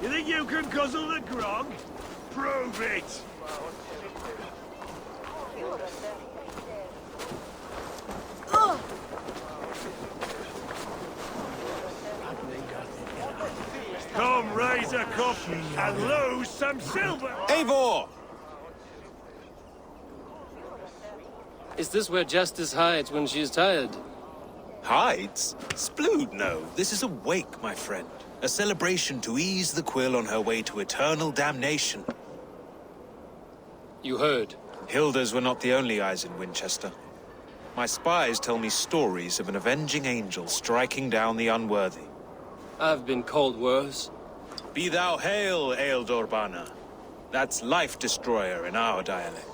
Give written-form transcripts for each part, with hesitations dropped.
You think you can guzzle the grog? Prove it! Come, raise a cup and lose some silver! Eivor! Is this where Justice hides when she's tired? Hides? Splood, no. This is a wake, my friend. A celebration to ease the quill on her way to eternal damnation. You heard. Hilda's were not the only eyes in Winchester. My spies tell me stories of an avenging angel striking down the unworthy. I've been called worse. Be thou hail, Ealdorbanna. That's Life Destroyer in our dialect.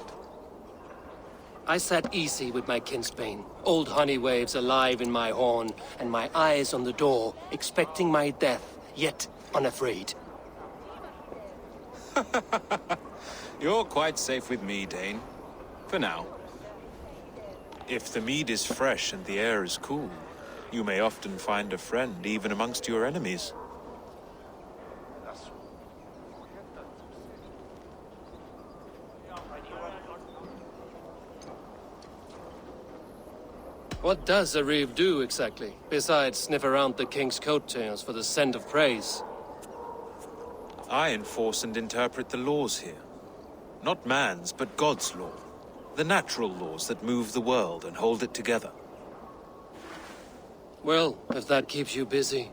I sat easy with my kinsbane, old honey waves alive in my horn, and my eyes on the door, expecting my death, yet unafraid. You're quite safe with me, Dane. For now. If the mead is fresh and the air is cool, you may often find a friend even amongst your enemies. What does a reeve do exactly, besides sniff around the king's coattails for the scent of praise? I enforce and interpret the laws here. Not man's, but God's law. The natural laws that move the world and hold it together. Well, if that keeps you busy.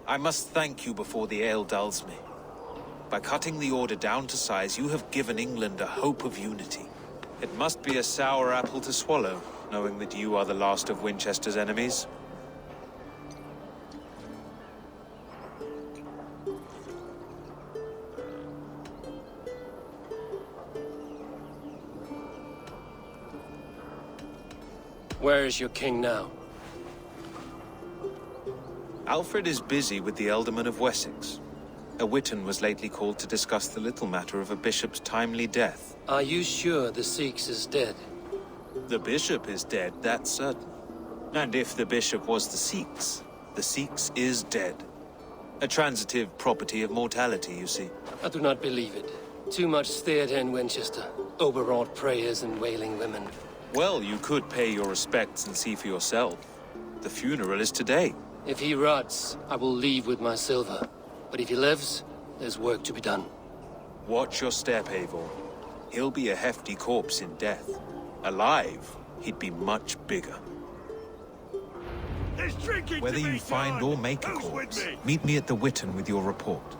I must thank you before the ale dulls me. By cutting the order down to size, you have given England a hope of unity. It must be a sour apple to swallow, knowing that you are the last of Winchester's enemies. Where is your king now? Alfred is busy with the Ealdorman of Wessex. A witan was lately called to discuss the little matter of a bishop's timely death. Are you sure the Sikhs is dead? The bishop is dead, that's certain. And if the bishop was the Sikhs is dead. A transitive property of mortality, you see. I do not believe it. Too much theatre in Winchester. Overwrought prayers and wailing women. Well, you could pay your respects and see for yourself. The funeral is today. If he rots, I will leave with my silver. But if he lives, there's work to be done. Watch your step, Eivor. He'll be a hefty corpse in death. Alive, he'd be much bigger. Whether you find or make a corpse, meet me at the Witan with your report.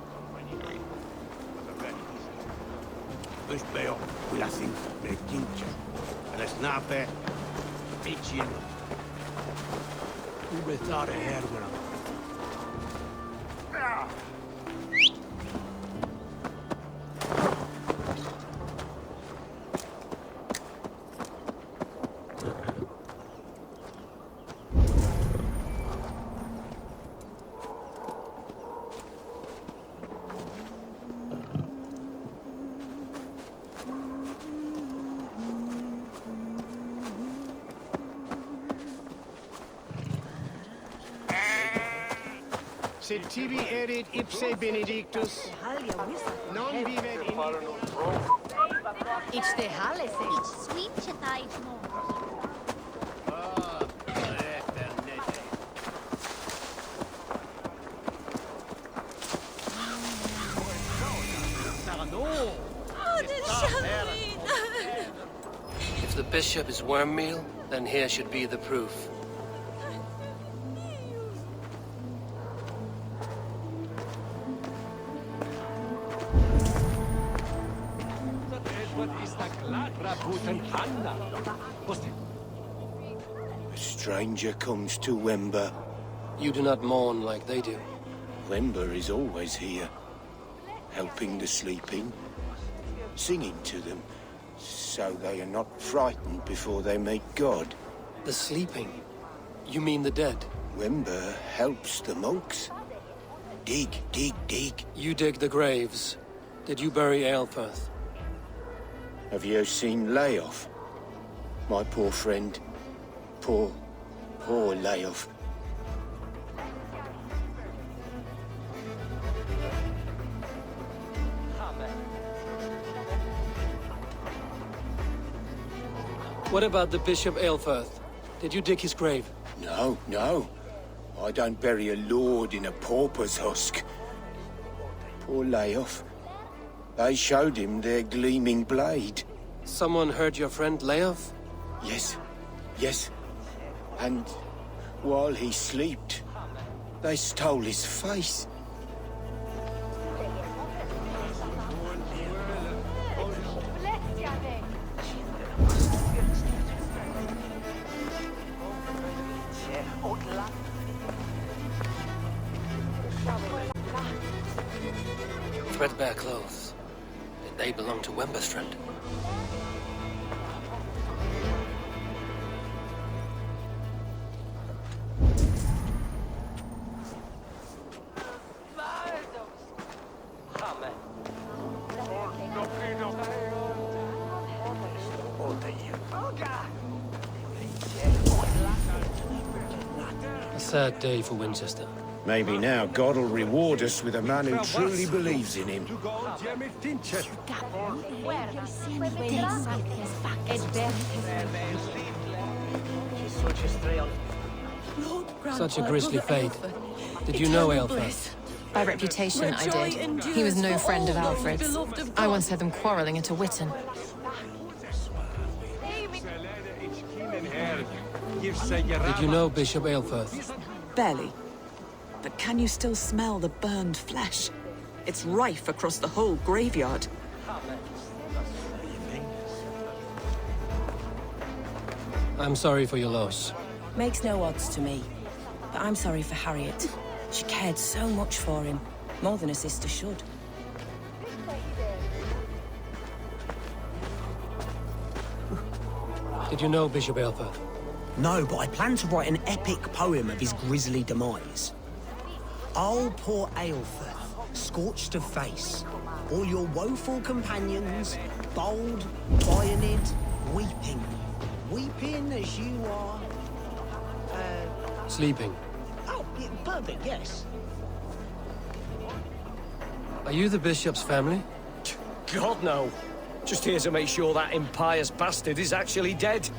Sed tibi erit ipse benedictus, non vivet in... T.STYLES. Sweet chataich mo. If the bishop is worm meal, then here should be the proof. A stranger comes to Wember. You do not mourn like they do. Wember is always here, helping the sleeping, singing to them, so they are not frightened before they meet God. The sleeping? You mean the dead? Wember helps the monks. Dig, dig, dig. You dig the graves. Did you bury Aelfirth? Have you seen Layoff? My poor friend. Poor Leof. What about the Bishop Aelfirth? Did you dig his grave? No, no. I don't bury a lord in a pauper's husk. Poor Leof. They showed him their gleaming blade. Someone heard your friend Leof? Yes, yes. And while he slept, they stole his face. Threadbare clothes. Did they belong to Wemberstrand? A sad day for Winchester. Maybe now God will reward us with a man who truly believes in him. Such a grisly fate. Did you know Aelfirth? By reputation, I did. He was no friend of Alfred's. I once heard them quarreling at a Witten. Did you know Bishop Aelfirth? Barely. But can you still smell the burned flesh? It's rife across the whole graveyard. I'm sorry for your loss. Makes no odds to me. But I'm sorry for Harriet. She cared so much for him. More than a sister should. Did you know Bishop Aelfirth? No, but I plan to write an epic poem of his grisly demise. Oh, poor Aelfirth, scorched of face. All your woeful companions, bold, bayoneted, weeping. Weeping as you are... Sleeping. Oh, yeah, perfect, yes. Are you the Bishop's family? God, no. Just here to make sure that impious bastard is actually dead.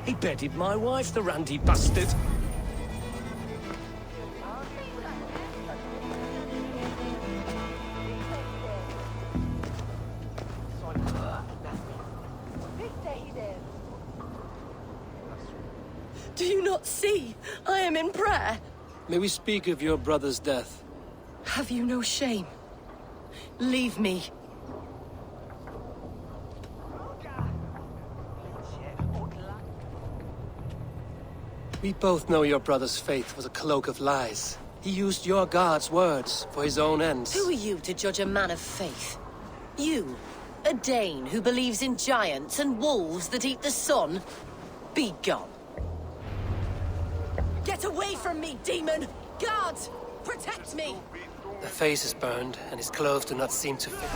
He bedded my wife, the randy bastard. Do you not see? I am in prayer. May we speak of your brother's death? Have you no shame? Leave me. We both know your brother's faith was a cloak of lies. He used your God's words for his own ends. Who are you to judge a man of faith? You, a Dane who believes in giants and wolves that eat the sun? Be gone. Get away from me, demon! Guards, protect me! The face is burned, and his clothes do not seem to fit.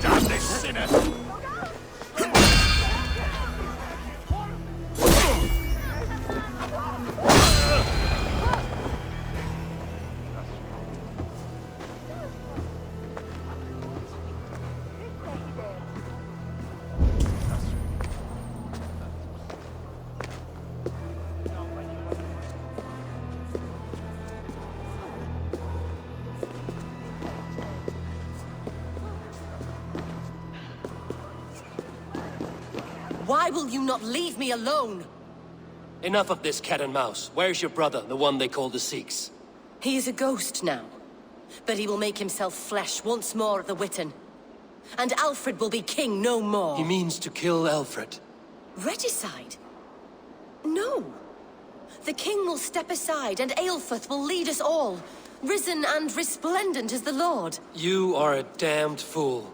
Damn this sinner! Why will you not leave me alone? Enough of this cat and mouse. Where's your brother, the one they call the Sikhs? He is a ghost now. But he will make himself flesh once more at the Witten. And Alfred will be king no more. He means to kill Alfred. Regicide? No. The king will step aside and Aelfirth will lead us all. Risen and resplendent as the Lord. You are a damned fool.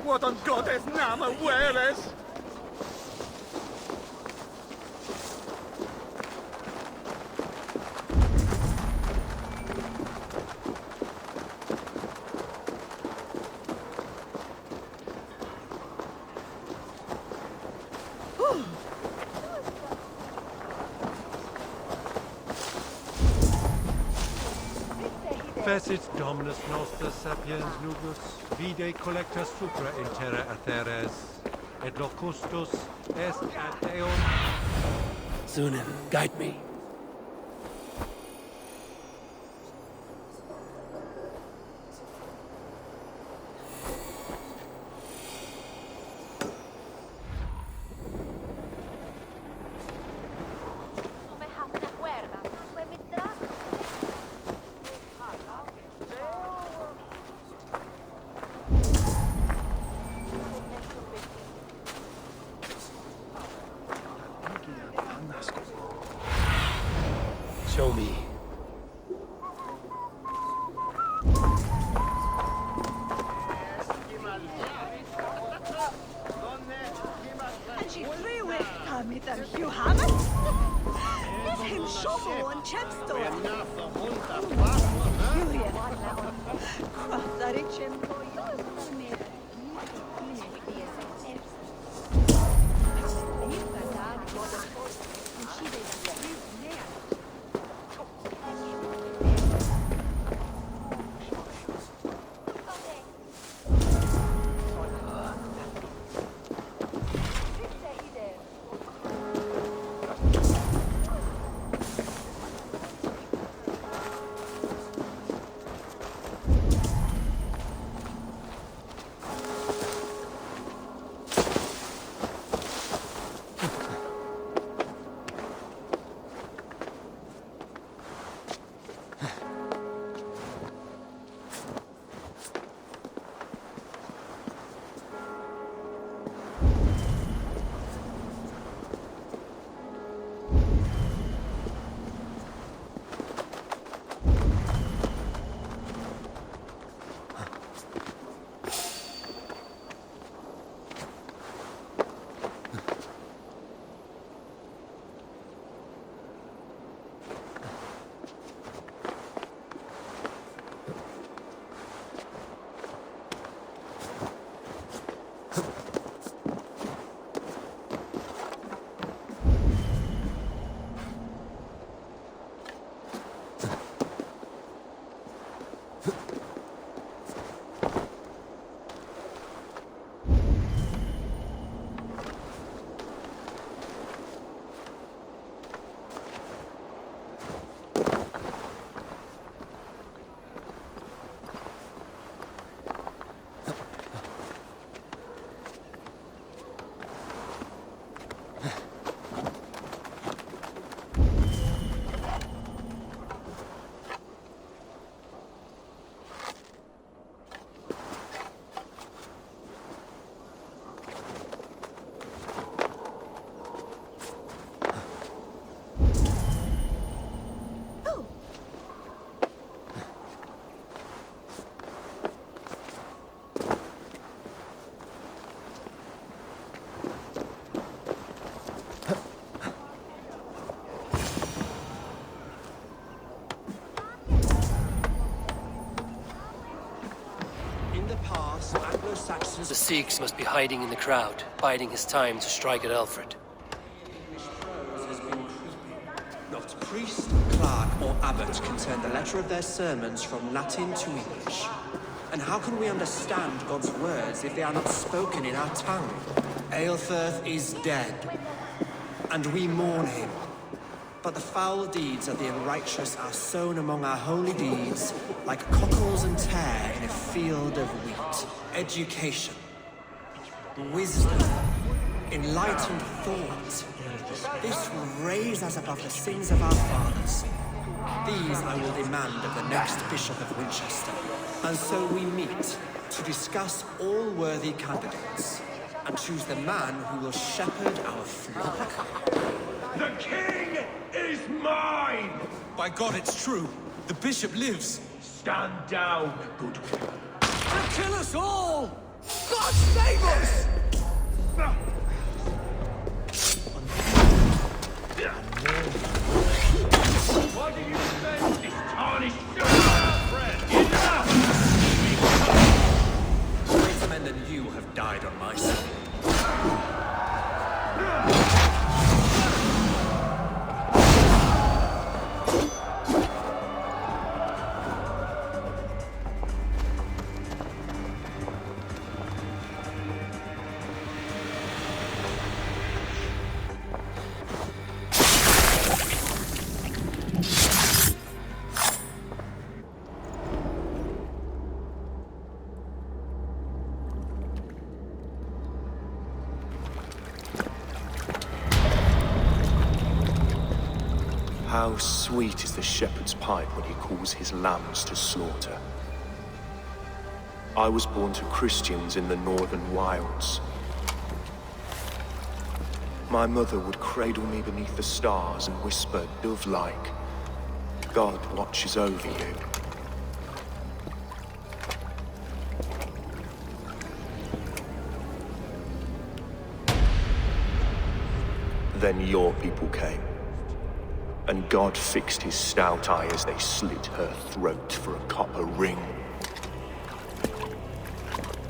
What on God's name weres? Fecit Dominus Noster Sapiens Nugus, vide collecta supra in terra atheres, et locustus est ad eon. Zunin, guide me. Show me. And she flew with me that you haven't? Let him shovel and chepstone. The Sikhs must be hiding in the crowd, biding his time to strike at Alfred. Not priest, clerk, or abbot can turn the letter of their sermons from Latin to English. And how can we understand God's words if they are not spoken in our tongue? Aelfirth is dead, and we mourn him. But the foul deeds of the unrighteous are sown among our holy deeds, like cockles and tare in a field of wheat. Education, wisdom, enlightened thought. This will raise us above the sins of our fathers. These I will demand of the next Bishop of Winchester. And so we meet to discuss all worthy candidates and choose the man who will shepherd our flock. The king is mine! By God, it's true. The bishop lives. Stand down, Goodwill. To kill us all! God save us! Why do you defend this tarnished friend? Enough! Greater men than you have died on my side. How sweet is the shepherd's pipe when he calls his lambs to slaughter. I was born to Christians in the northern wilds. My mother would cradle me beneath the stars and whisper, dove-like, God watches over you. Then your people came. And God fixed his stout eye as they slit her throat for a copper ring.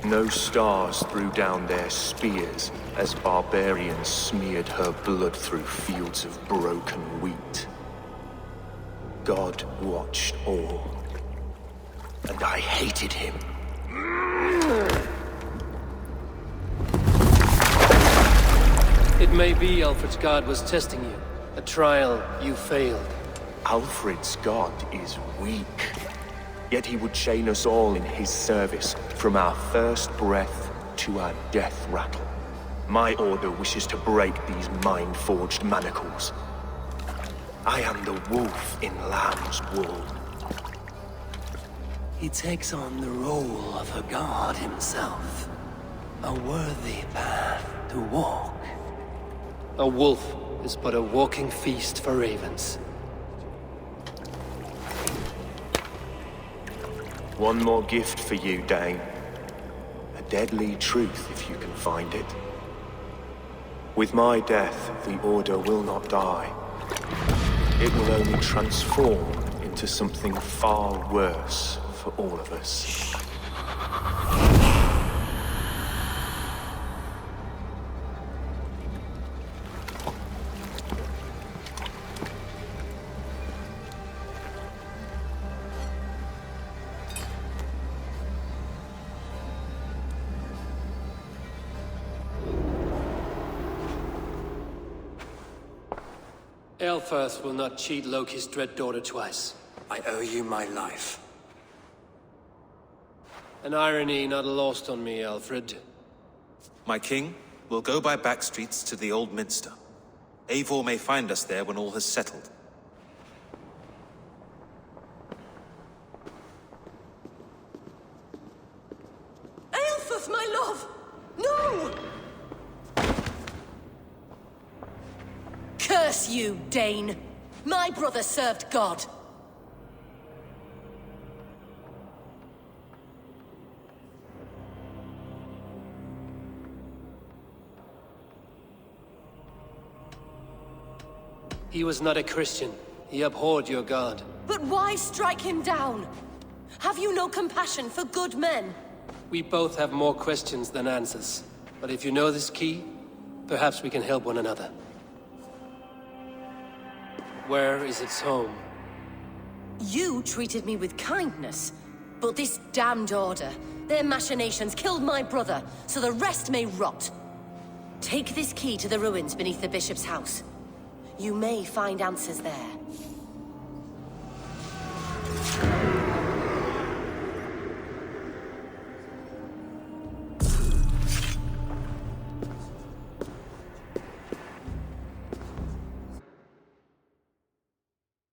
No stars threw down their spears as barbarians smeared her blood through fields of broken wheat. God watched all, and I hated him. It may be Alfred's God was testing you. A trial you failed. Alfred's God is weak. Yet he would chain us all in his service, from our first breath to our death rattle. My order wishes to break these mind-forged manacles. I am the wolf in lamb's wool. He takes on the role of a god himself. A worthy path to walk. A wolf is but a walking feast for ravens. One more gift for you, Dane. A deadly truth, if you can find it. With my death, the Order will not die. It will only transform into something far worse for all of us. Aelfirth will not cheat Loki's dread daughter twice. I owe you my life. An irony not lost on me, Alfred. My king, we'll go by back streets to the Old Minster. Eivor may find us there when all has settled. Aelfirth, my love! No! Curse you, Dane! My brother served God! He was not a Christian. He abhorred your God. But why strike him down? Have you no compassion for good men? We both have more questions than answers. But if you know this key, perhaps we can help one another. Where is its home? You treated me with kindness, but this damned Order, their machinations killed my brother, so the rest may rot. Take this key to the ruins beneath the Bishop's house. You may find answers there.